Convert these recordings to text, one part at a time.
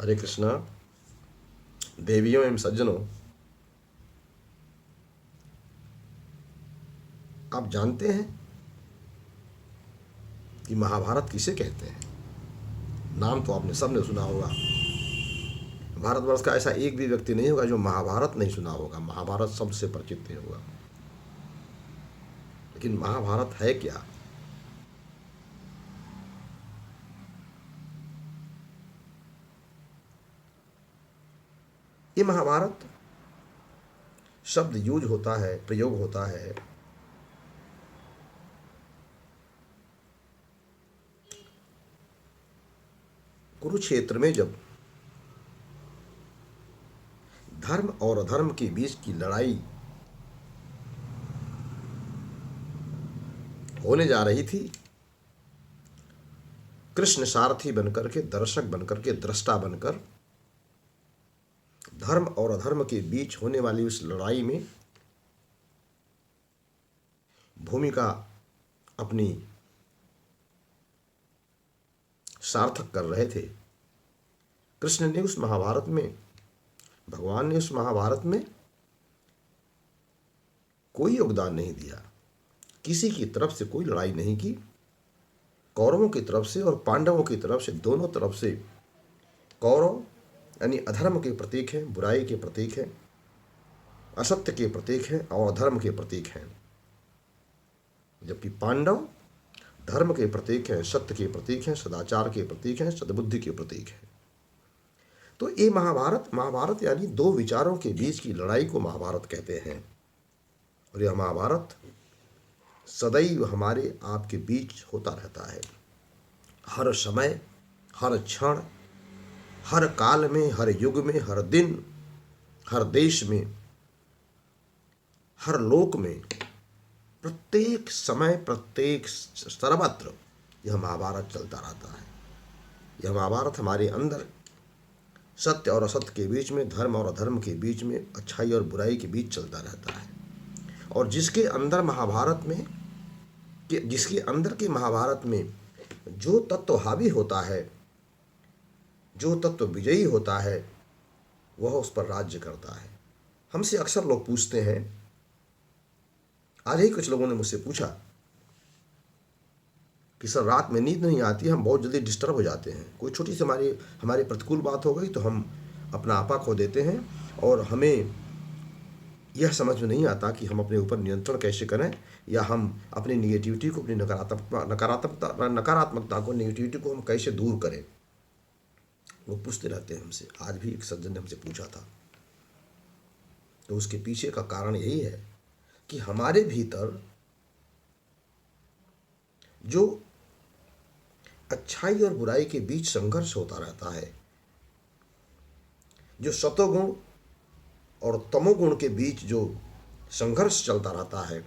हरे कृष्णा। देवियों एवं सज्जनों, आप जानते हैं कि महाभारत किसे कहते हैं? नाम तो आपने सबने सुना होगा। भारतवर्ष का ऐसा एक भी व्यक्ति नहीं होगा जो महाभारत नहीं सुना होगा। महाभारत सबसे परिचित नहीं होगा। लेकिन महाभारत है क्या? ये महाभारत शब्द यूज होता है, प्रयोग होता है कुरुक्षेत्र में जब धर्म और अधर्म के बीच की लड़ाई होने जा रही थी। कृष्ण सारथी बनकर के, दर्शक बनकर के, दृष्टा बनकर धर्म और अधर्म के बीच होने वाली उस लड़ाई में भूमिका अपनी सार्थक कर रहे थे। कृष्ण ने उस महाभारत में, भगवान ने उस महाभारत में कोई योगदान नहीं दिया। किसी की तरफ से कोई लड़ाई नहीं की। कौरवों की तरफ से और पांडवों की तरफ से, दोनों तरफ से कौरव यानी अधर्म के प्रतीक हैं, बुराई के प्रतीक हैं, असत्य के प्रतीक हैं और अधर्म के प्रतीक हैं, जबकि पांडव धर्म के प्रतीक हैं, सत्य के प्रतीक हैं, सदाचार के प्रतीक हैं, सद्बुद्धि के प्रतीक हैं। तो ये महाभारत यानी दो विचारों के बीच की लड़ाई को महाभारत कहते हैं। और यह महाभारत सदैव हमारे आपके बीच होता रहता है। हर समय, हर क्षण, हर काल में, हर युग में, हर दिन, हर देश में, हर लोक में, प्रत्येक समय, प्रत्येक सर्वत्र यह महाभारत चलता रहता है। यह महाभारत हमारे अंदर सत्य और असत्य के बीच में, धर्म और अधर्म के बीच में, अच्छाई और बुराई के बीच चलता रहता है। और जिसके अंदर के महाभारत में जो तत्व हावी होता है, जो तत्व विजयी होता है, वह उस पर राज्य करता है। हमसे अक्सर लोग पूछते हैं, आज ही कुछ लोगों ने मुझसे पूछा कि सर रात में नींद नहीं आती, हम बहुत जल्दी डिस्टर्ब हो जाते हैं। कोई छोटी सी हमारी प्रतिकूल बात हो गई तो हम अपना आपा खो देते हैं और हमें यह समझ में नहीं आता कि हम अपने ऊपर नियंत्रण कैसे करें, या हम अपनी निगेटिविटी को, अपनी नकारात्मकता को, नेगेटिविटी को हम कैसे दूर करें। वो पूछते रहते हैं हमसे। आज भी एक सज्जन ने हमसे पूछा था। तो उसके पीछे का कारण यही है कि हमारे भीतर जो अच्छाई और बुराई के बीच संघर्ष होता रहता है, जो सतोगुण और तमोगुण के बीच जो संघर्ष चलता रहता है,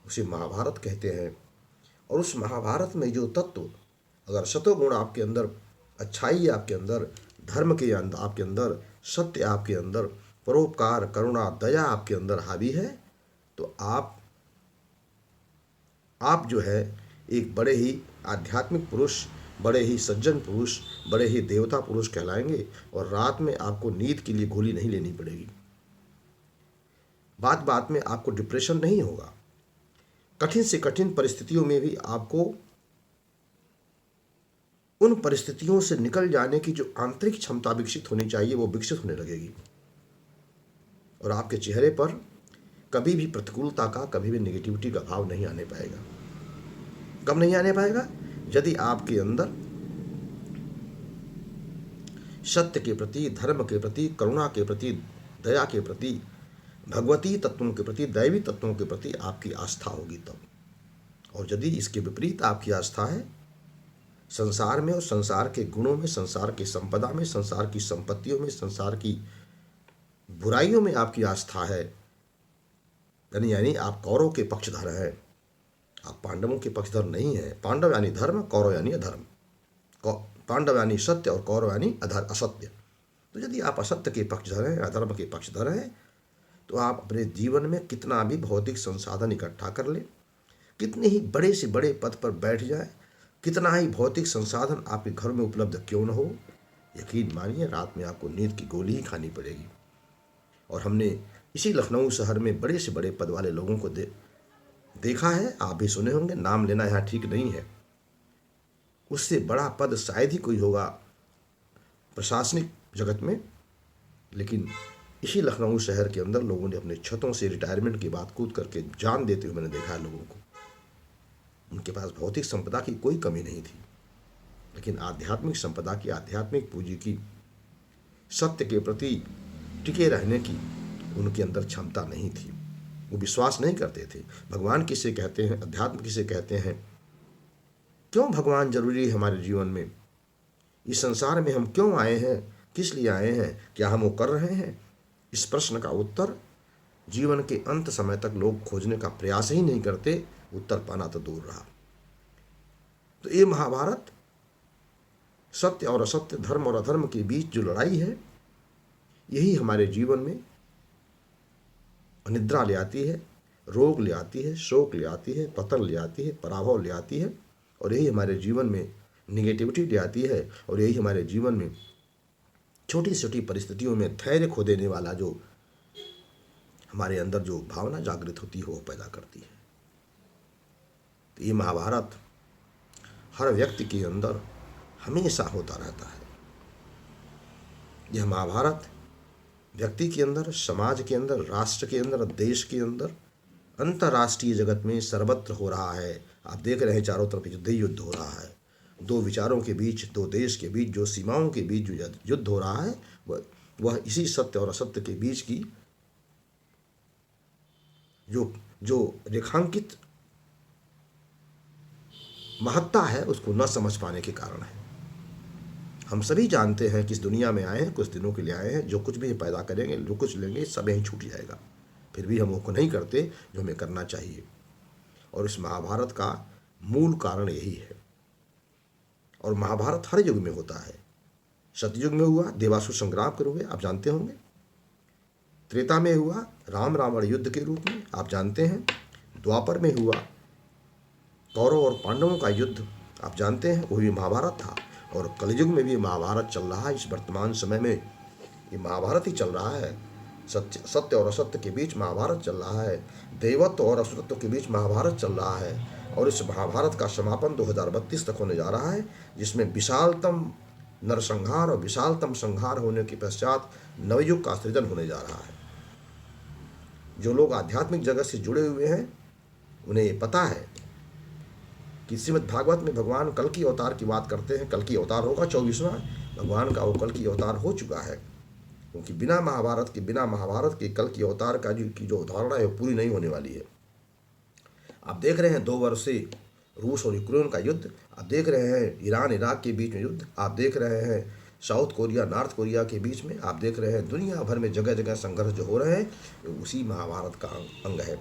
उसे महाभारत कहते हैं। और उस महाभारत में जो तत्व, अगर सतोगुण आपके अंदर, अच्छाई आपके अंदर, धर्म के अंदर आपके अंदर, सत्य आपके अंदर, परोपकार, करुणा, दया आपके अंदर हावी है, तो आप जो है एक बड़े ही आध्यात्मिक पुरुष, बड़े ही सज्जन पुरुष, बड़े ही देवता पुरुष कहलाएंगे। और रात में आपको नींद के लिए गोली नहीं लेनी पड़ेगी। बात बात में आपको डिप्रेशन नहीं होगा। कठिन से कठिन परिस्थितियों में भी आपको उन परिस्थितियों से निकल जाने की जो आंतरिक क्षमता विकसित होनी चाहिए, वो विकसित होने लगेगी। और आपके चेहरे पर कभी भी प्रतिकूलता का, कभी भी नेगेटिविटी का भाव नहीं आने पाएगा। कब नहीं आने पाएगा? यदि आपके अंदर सत्य के प्रति, धर्म के प्रति, करुणा के प्रति, दया के प्रति, भगवती तत्वों के प्रति, दैवी तत्वों के प्रति आपकी आस्था होगी तब। और यदि इसके विपरीत आपकी आस्था है, संसार में और संसार के गुणों में, संसार की संपदा में, संसार की संपत्तियों में, संसार की बुराइयों में आपकी आस्था है, यानी आप कौरव के पक्षधर हैं, आप पांडवों के पक्षधर नहीं हैं। पांडव यानी धर्म, कौरव यानी अधर्म। पांडव यानी सत्य और कौरव यानी असत्य। तो यदि आप असत्य के पक्षधर हैं, अधर्म के पक्षधर हैं, तो आप अपने जीवन में कितना भी भौतिक संसाधन इकट्ठा कर लें, कितने ही बड़े से बड़े पद पर बैठ जाए, कितना ही भौतिक संसाधन आपके घर में उपलब्ध क्यों न हो, यकीन मानिए रात में आपको नींद की गोली ही खानी पड़ेगी। और हमने इसी लखनऊ शहर में बड़े से बड़े पद वाले लोगों को देखा है, आप भी सुने होंगे, नाम लेना यहाँ ठीक नहीं है। उससे बड़ा पद शायद ही कोई होगा प्रशासनिक जगत में, लेकिन इसी लखनऊ शहर के अंदर लोगों ने अपने छतों से रिटायरमेंट की बात कूद करके जान देते हुए मैंने देखा है लोगों को। उनके पास भौतिक संपदा की कोई कमी नहीं थी, लेकिन आध्यात्मिक संपदा की, आध्यात्मिक पूंजी की, सत्य के प्रति टिके रहने की उनके अंदर क्षमता नहीं थी। वो विश्वास नहीं करते थे। भगवान किसे कहते हैं, अध्यात्म किसे कहते हैं, क्यों भगवान जरूरी है हमारे जीवन में, इस संसार में हम क्यों आए हैं, किस लिए आए हैं, क्या हम वो कर रहे हैं, इस प्रश्न का उत्तर जीवन के अंत समय तक लोग खोजने का प्रयास ही नहीं करते, उत्तर पाना तो दूर रहा। तो ये महाभारत सत्य और असत्य, धर्म और अधर्म के बीच जो लड़ाई है, यही हमारे जीवन में अनिद्रा ले आती है, रोग ले आती है, शोक ले आती है, पतन ले आती है, पराभव ले आती है, और यही हमारे जीवन में निगेटिविटी ले आती है, और यही हमारे जीवन में छोटी छोटी परिस्थितियों में धैर्य खो देने वाला जो हमारे अंदर जो भावना जागृत होती है वो पैदा करती है। तो ये महाभारत हर व्यक्ति के अंदर हमेशा होता रहता है। यह महाभारत व्यक्ति के अंदर, समाज के अंदर, राष्ट्र के अंदर, देश के अंदर, अंतर्राष्ट्रीय जगत में सर्वत्र हो रहा है। आप देख रहे हैं चारों तरफ युद्ध ही युद्ध हो रहा है। दो विचारों के बीच, दो देश के बीच, जो सीमाओं के बीच जो युद्ध हो रहा है, वह इसी सत्य और असत्य के बीच की जो रेखांकित महत्ता है उसको न समझ पाने के कारण है। हम सभी जानते हैं कि इस दुनिया में आए हैं, कुछ दिनों के लिए आए हैं, जो कुछ भी पैदा करेंगे, जो कुछ लेंगे, सब यहीं छूट जाएगा। फिर भी हम वो नहीं करते जो हमें करना चाहिए। और इस महाभारत का मूल कारण यही है। और महाभारत हर युग में होता है। सतयुग में हुआ देवासुर संग्राम के रूप में, आप जानते होंगे। त्रेता में हुआ राम रावण युद्ध के रूप में, आप जानते हैं। द्वापर में हुआ कौरव और पांडवों का युद्ध, आप जानते हैं, वो भी महाभारत था। और कलयुग में भी महाभारत चल रहा है। इस वर्तमान समय में ये महाभारत ही चल रहा है। सत्य और असत्य के बीच महाभारत चल रहा है। देवत्व और असुरत्व के बीच महाभारत चल रहा है। और इस महाभारत का समापन 2032 तक होने जा रहा है, जिसमें विशालतम नरसंहार और विशालतम संहार होने के पश्चात नवयुग का सृजन होने जा रहा है। जो लोग आध्यात्मिक जगत से जुड़े हुए हैं उन्हें ये पता है कि श्रीमद् भागवत में भगवान कल की अवतार की बात करते हैं। कल की अवतार होगा 24वां, भगवान का वो कल की अवतार हो चुका है। क्योंकि बिना महाभारत के कल की अवतार का की जो धारणा है वो पूरी नहीं होने वाली है। आप देख रहे हैं 2 वर्ष से रूस और यूक्रेन का युद्ध, आप देख रहे हैं ईरान इराक के बीच में युद्ध, आप देख रहे हैं साउथ कोरिया नॉर्थ कोरिया के बीच में, आप देख रहे हैं दुनिया भर में जगह जगह संघर्ष जो हो रहे हैं, उसी महाभारत का अंग है।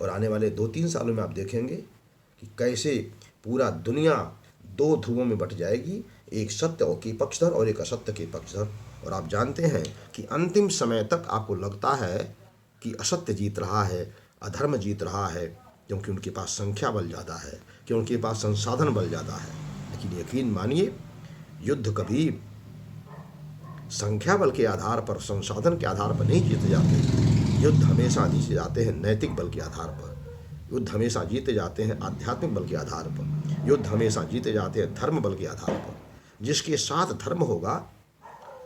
और आने वाले 2-3 सालों में आप देखेंगे कि कैसे पूरा दुनिया 2 ध्रुवों में बट जाएगी, एक सत्य के पक्षधर और एक असत्य के पक्षधर। और आप जानते हैं कि अंतिम समय तक आपको लगता है कि असत्य जीत रहा है, अधर्म जीत रहा है, क्योंकि उनके पास संख्या बल ज़्यादा है, कि उनके पास संसाधन बल ज़्यादा है। लेकिन यकीन मानिए, युद्ध कभी संख्या बल के आधार पर, संसाधन के आधार पर नहीं जीते जाते। युद्ध हमेशा जीते जाते हैं नैतिक बल के आधार पर। युद्ध हमेशा जीते जाते हैं आध्यात्मिक बल के आधार पर। युद्ध हमेशा जीते जाते हैं धर्म बल के आधार पर। जिसके साथ धर्म होगा,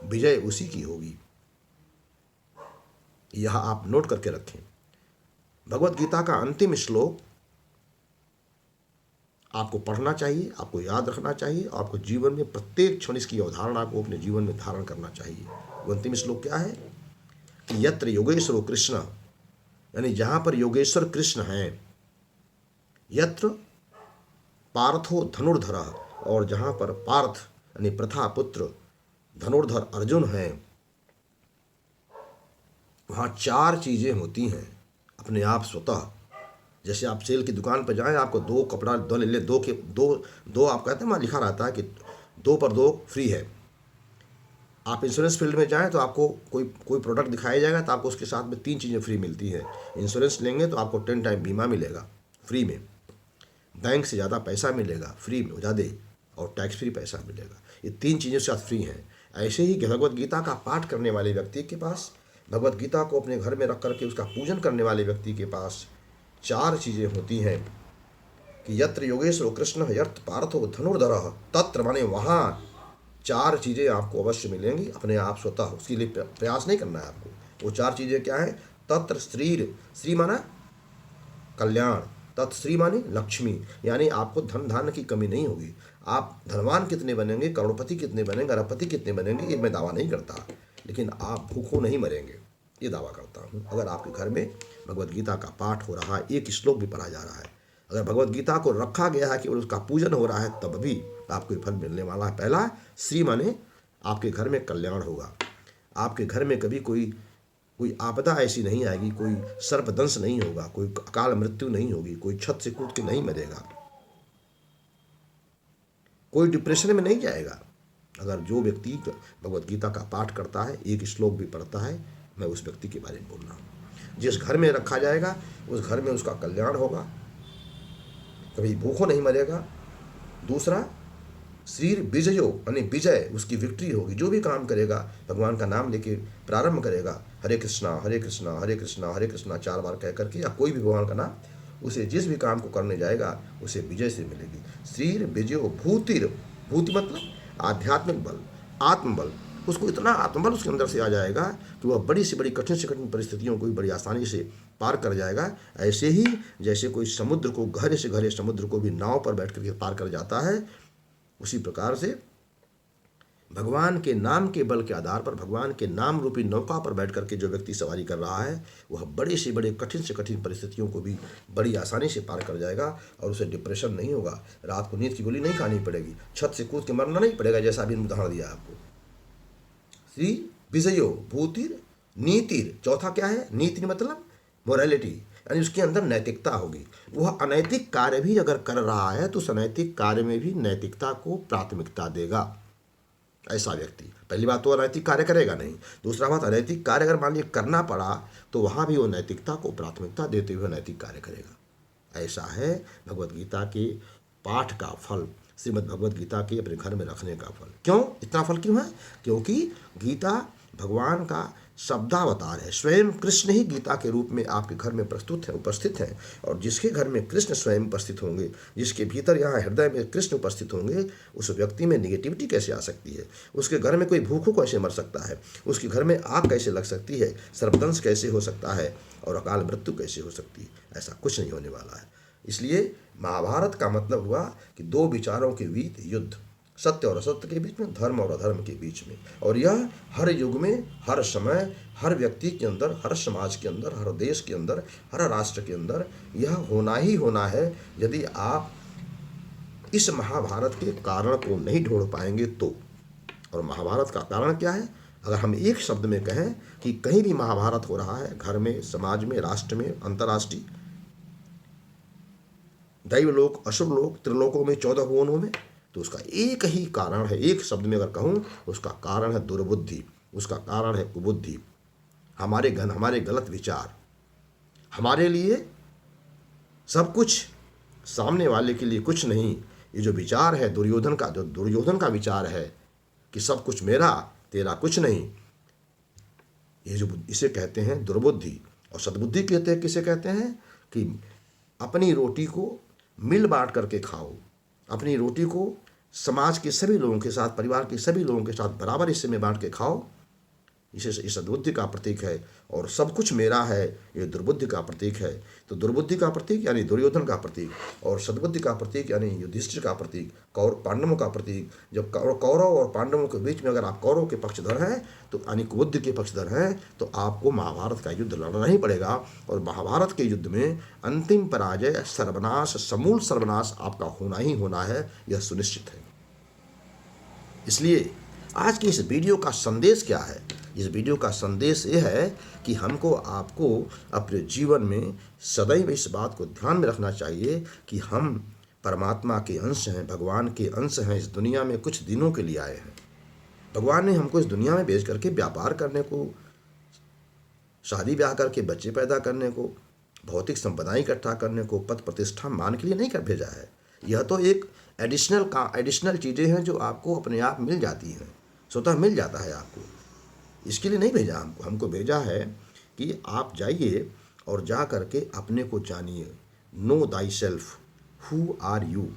विजय उसी की होगी। यह आप नोट करके रखें। भगवत गीता का अंतिम श्लोक आपको पढ़ना चाहिए, आपको याद रखना चाहिए, और आपको जीवन में प्रत्येक क्षण इसकी अवधारणा को अपने जीवन में धारण करना चाहिए। वो अंतिम श्लोक क्या है कि यत्र योगेश्वरो कृष्ण, यानी जहाँ पर योगेश्वर कृष्ण हैं, यत्र पार्थो धनुर्धर, और जहाँ पर पार्थ यानी प्रथा पुत्र धनुर्धर अर्जुन हैं, वहाँ 4 चीज़ें होती हैं अपने आप स्वतः। जैसे आप सेल की दुकान पर जाएं, आपको 2 कपड़ा दो ले ले, 2 के 2 आप कहते हैं, वहाँ लिखा रहता है कि 2 पर 2 फ्री है। आप इंश्योरेंस फील्ड में जाएं तो आपको कोई प्रोडक्ट दिखाया जाएगा तो आपको उसके साथ में 3 चीज़ें फ्री मिलती हैं। इंश्योरेंस लेंगे तो आपको 10 टाइम बीमा मिलेगा फ्री में, बैंक से ज़्यादा पैसा मिलेगा फ्री में, ज़्यादा और टैक्स फ्री पैसा मिलेगा। ये 3 चीज़ों से आप फ्री हैं। ऐसे ही भगवत गीता का पाठ करने वाले व्यक्ति के पास, भगवत गीता को अपने घर में रख करके उसका पूजन करने वाले व्यक्ति के पास 4 चीज़ें होती हैं कि यत्र योगेश्वर कृष्ण यत्र पार्थो धनुर्धर, तत्र माने वहाँ 4 चीज़ें आपको अवश्य मिलेंगी अपने आप स्वतः। उसके लिए प्रयास नहीं करना है आपको। वो 4 चीज़ें क्या हैं? तत्र श्री माना कल्याण, तत्श्री माने लक्ष्मी, यानी आपको धन धान्य की कमी नहीं होगी। आप धनवान कितने बनेंगे, करोड़पति कितने बनेंगे, अरबपति कितने बनेंगे, ये मैं दावा नहीं करता, लेकिन आप भूखों नहीं मरेंगे, ये दावा करता हूँ। अगर आपके घर में भगवत गीता का पाठ हो रहा है, एक श्लोक भी पढ़ा जा रहा है, अगर भगवत गीता को रखा गया है कि उसका पूजन हो रहा है, तब भी आपको फल मिलने वाला है। पहला श्री माने आपके घर में कल्याण होगा। आपके घर में कभी कोई आपदा ऐसी नहीं आएगी, कोई सर्पदंश नहीं होगा, कोई अकाल मृत्यु नहीं होगी, कोई छत से कूद के नहीं मरेगा, कोई डिप्रेशन में नहीं जाएगा। अगर जो व्यक्ति भगवत गीता का पाठ करता है, एक श्लोक भी पढ़ता है, मैं उस व्यक्ति के बारे में बोल रहा हूँ। जिस घर में रखा जाएगा उस घर में उसका कल्याण होगा, कभी भूखों नहीं मरेगा। दूसरा श्री विजयो यानी विजय, उसकी विक्ट्री होगी। जो भी काम करेगा भगवान का नाम लेके प्रारंभ करेगा, हरे कृष्णा हरे कृष्णा हरे कृष्णा हरे कृष्णा 4 बार कह करके, या कोई भी भगवान का नाम, उसे जिस भी काम को करने जाएगा उसे विजय से मिलेगी। श्री विजयो भूतिर, भूति मतलब आध्यात्मिक बल, आत्मबल। उसको इतना आत्मबल उसके अंदर से आ जाएगा कि वह बड़ी से बड़ी कठिन से कठिन परिस्थितियों को भी बड़ी आसानी से पार कर जाएगा। ऐसे ही जैसे कोई समुद्र को, गहरे से गहरे समुद्र को भी नाव पर बैठ करके पार कर जाता है, उसी प्रकार से भगवान के नाम के बल के आधार पर, भगवान के नाम रूपी नौका पर बैठ करके जो व्यक्ति सवारी कर रहा है, वह बड़े से बड़े कठिन से कठिन परिस्थितियों को भी बड़ी आसानी से पार कर जाएगा और उसे डिप्रेशन नहीं होगा। रात को नींद की गोली नहीं खानी पड़ेगी, छत से कूद के मरना नहीं पड़ेगा, जैसा अभी उदाहरण दिया आपको। श्री विजयो भूतिर नीतिर, चौथा क्या है? नीति मतलब मोरालिटी, यानी उसके अंदर नैतिकता होगी। वह अनैतिक कार्य भी अगर कर रहा है तो उस अनैतिक कार्य में भी नैतिकता को प्राथमिकता देगा। ऐसा व्यक्ति, पहली बात तो अनैतिक कार्य करेगा नहीं, दूसरा बात अनैतिक कार्य अगर मान लीजिए करना पड़ा तो वहाँ भी वो नैतिकता को प्राथमिकता देते हुए नैतिक कार्य करेगा। ऐसा है भगवत गीता के पाठ का फल, श्रीमद् भगवत गीता के अपने घर में रखने का फल। क्यों इतना फल क्यों है? क्योंकि गीता भगवान का शब्दावतार है। स्वयं कृष्ण ही गीता के रूप में आपके घर में प्रस्तुत है, उपस्थित हैं। और जिसके घर में कृष्ण स्वयं उपस्थित होंगे, जिसके भीतर यहाँ हृदय में कृष्ण उपस्थित होंगे, उस व्यक्ति में निगेटिविटी कैसे आ सकती है? उसके घर में कोई भूखों कैसे मर सकता है? उसके घर में आग कैसे लग सकती है? सर्पदंश कैसे हो सकता है? और अकाल मृत्यु कैसे हो सकती है? ऐसा कुछ नहीं होने वाला है। इसलिए महाभारत का मतलब हुआ कि 2 विचारों के बीच युद्ध, सत्य और असत्य के बीच में, धर्म और अधर्म के बीच में। और यह हर युग में, हर समय, हर व्यक्ति के अंदर, हर समाज के अंदर, हर देश के अंदर, हर राष्ट्र के अंदर यह होना ही होना है। यदि आप इस महाभारत के कारण को नहीं ढूंढ पाएंगे तो। और महाभारत का कारण क्या है? अगर हम एक शब्द में कहें कि कहीं भी महाभारत हो रहा है, घर में, समाज में, राष्ट्र में, अंतर्राष्ट्रीय, दैवलोक, असुरलोक, त्रिलोकों में, 14 भुवनों में, तो उसका एक ही कारण है। एक शब्द में अगर कहूँ, उसका कारण है दुर्बुद्धि, उसका कारण है कुबुद्धि, हमारे गलत विचार। हमारे लिए सब कुछ, सामने वाले के लिए कुछ नहीं। ये जो विचार है दुर्योधन का, जो दुर्योधन का विचार है कि सब कुछ मेरा, तेरा कुछ नहीं, ये जो, इसे कहते हैं दुर्बुद्धि। और सद्बुद्धि कहते हैं, किसे कहते हैं? कि अपनी रोटी को मिल बांट करके खाओ, अपनी रोटी को समाज के सभी लोगों के साथ, परिवार के सभी लोगों के साथ बराबर हिस्से में बांट के खाओ। इसे इस सद्बुद्धि का प्रतीक है। और सब कुछ मेरा है, ये दुर्बुद्धि का प्रतीक है। तो दुर्बुद्धि का प्रतीक यानी दुर्योधन का प्रतीक, और सद्बुद्धि का प्रतीक यानी युधिष्ठिर का प्रतीक, पांडवों का प्रतीक। जब कौरव और पांडवों के बीच में अगर आप कौरव के पक्षधर हैं तो यानी कुबुद्धि के पक्षधर हैं, तो आपको महाभारत का युद्ध लड़ना ही पड़ेगा। और महाभारत के युद्ध में अंतिम पराजय, सर्वनाश, समूल सर्वनाश आपका होना ही होना है, यह सुनिश्चित है। इसलिए आज की इस वीडियो का संदेश क्या है? इस वीडियो का संदेश ये है कि हमको, आपको अपने जीवन में सदैव इस बात को ध्यान में रखना चाहिए कि हम परमात्मा के अंश हैं, भगवान के अंश हैं। इस दुनिया में कुछ दिनों के लिए आए हैं। भगवान ने हमको इस दुनिया में भेज करके व्यापार करने को, शादी ब्याह करके बच्चे पैदा करने को, भौतिक संपदाएं इकट्ठा करने को, पद प्रतिष्ठा मान के लिए नहीं कर भेजा है। यह तो एक एडिशनल चीज़ें हैं जो आपको अपने आप मिल जाती हैं, स्वतः मिल जाता है आपको। इसके लिए नहीं भेजा हमको भेजा है कि आप जाइए और जा करके अपने को जानिए। Know thyself, who are you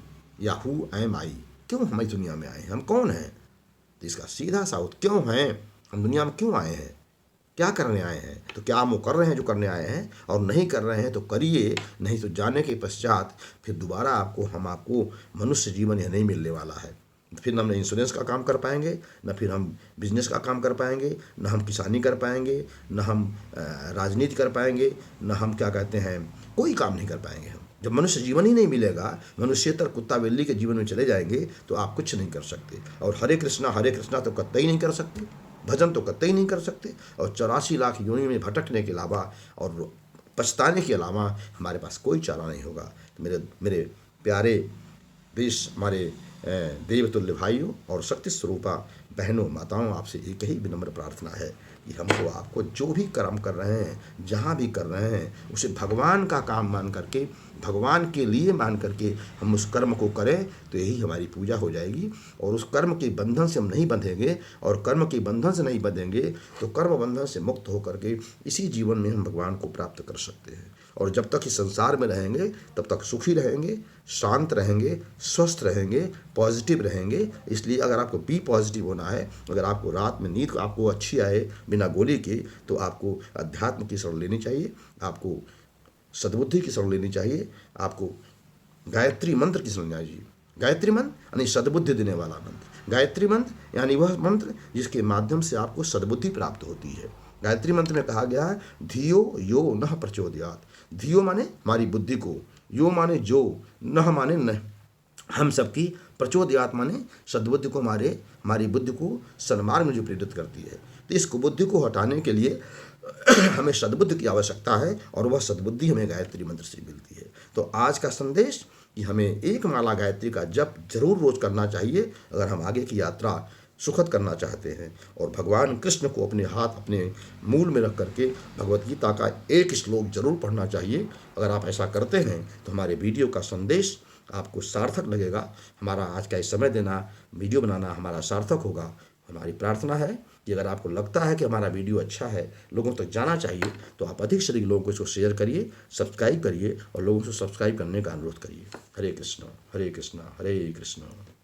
या हु एम आई। क्यों हम इस दुनिया में आए हैं, हम कौन हैं? तो इसका सीधा सा उत्तर, क्यों हैं हम दुनिया में, क्यों आए हैं, क्या करने आए हैं? तो क्या हम वो कर रहे हैं जो करने आए हैं? और नहीं कर रहे हैं तो करिए, नहीं तो जाने के पश्चात फिर दोबारा आपको मनुष्य जीवन यह नहीं मिलने वाला है। फिर न हम इंश्योरेंस का काम कर पाएंगे, न फिर हम बिजनेस का काम कर पाएंगे, न हम किसानी कर पाएंगे, न हम राजनीति कर पाएंगे, न हम क्या कहते हैं कोई काम नहीं कर पाएंगे हम। जब मनुष्य जीवन ही नहीं मिलेगा, मनुष्यतर कुत्ता बिल्ली के जीवन में चले जाएंगे तो आप कुछ नहीं कर सकते। और हरे कृष्णा तो कतई नहीं कर सकते, भजन तो कतई नहीं कर सकते, और 84 लाख योनि में भटकने के अलावा और पछताने के अलावा हमारे पास कोई चारा नहीं होगा। तो मेरे प्यारे देश, हमारे देवतुल्य भाइयों और शक्ति स्वरूपा बहनों माताओं, आपसे एक ही विनम्र प्रार्थना है कि हमको आपको जो भी कर्म कर रहे हैं, जहाँ भी कर रहे हैं, उसे भगवान का काम मान करके, भगवान के लिए मान करके हम उस कर्म को करें, तो यही हमारी पूजा हो जाएगी। और उस कर्म के बंधन से हम नहीं बंधेंगे, और कर्म के बंधन से नहीं बंधेंगे तो कर्म बंधन से मुक्त होकर के इसी जीवन में हम भगवान को प्राप्त कर सकते हैं। और जब तक इस संसार में रहेंगे तब तक सुखी रहेंगे, शांत रहेंगे, स्वस्थ रहेंगे, पॉजिटिव रहेंगे। इसलिए अगर आपको बी पॉजिटिव होना है, अगर आपको रात में नींद आपको अच्छी आए बिना गोली के, तो आपको अध्यात्म की शरण लेनी चाहिए, आपको सद्बुद्धि की शरण लेनी चाहिए, आपको गायत्री मंत्र की शरण लेनी चाहिए। गायत्री मंत्र यानी सद्बुद्धि देने वाला मंत्र। गायत्री मंत्र यानी वह मंत्र जिसके माध्यम से आपको सद्बुद्धि प्राप्त होती है। गायत्री मंत्र में कहा गया है धियो यो नः प्रचोदयात्। धियो माने हमारी बुद्धि को, यो माने जो, नः माने न, हम सबकी, प्रचोदयात् माने सद्बुद्धि को, हमारी बुद्धि को सन्मार्ग में जो प्रेरित करती है। तो इस कुबुद्धि को हटाने के लिए हमें सद्बुद्धि की आवश्यकता है, और वह सद्बुद्धि हमें गायत्री मंत्र से मिलती है। तो आज का संदेश कि हमें एक माला गायत्री का जप जरूर रोज करना चाहिए अगर हम आगे की यात्रा सुखद करना चाहते हैं। और भगवान कृष्ण को अपने हाथ अपने मूल में रख करके भगवत गीता का एक श्लोक जरूर पढ़ना चाहिए। अगर आप ऐसा करते हैं तो हमारे वीडियो का संदेश आपको सार्थक लगेगा। हमारा आज का इस समय देना, वीडियो बनाना हमारा सार्थक होगा। हमारी प्रार्थना है कि अगर आपको लगता है कि हमारा वीडियो अच्छा है, लोगों तक जाना चाहिए, तो आप अधिक से अधिक लोगों को इसको शेयर करिए, सब्सक्राइब करिए और लोगों से सब्सक्राइब करने का अनुरोध करिए। हरे कृष्णा हरे कृष्णा हरे कृष्णा।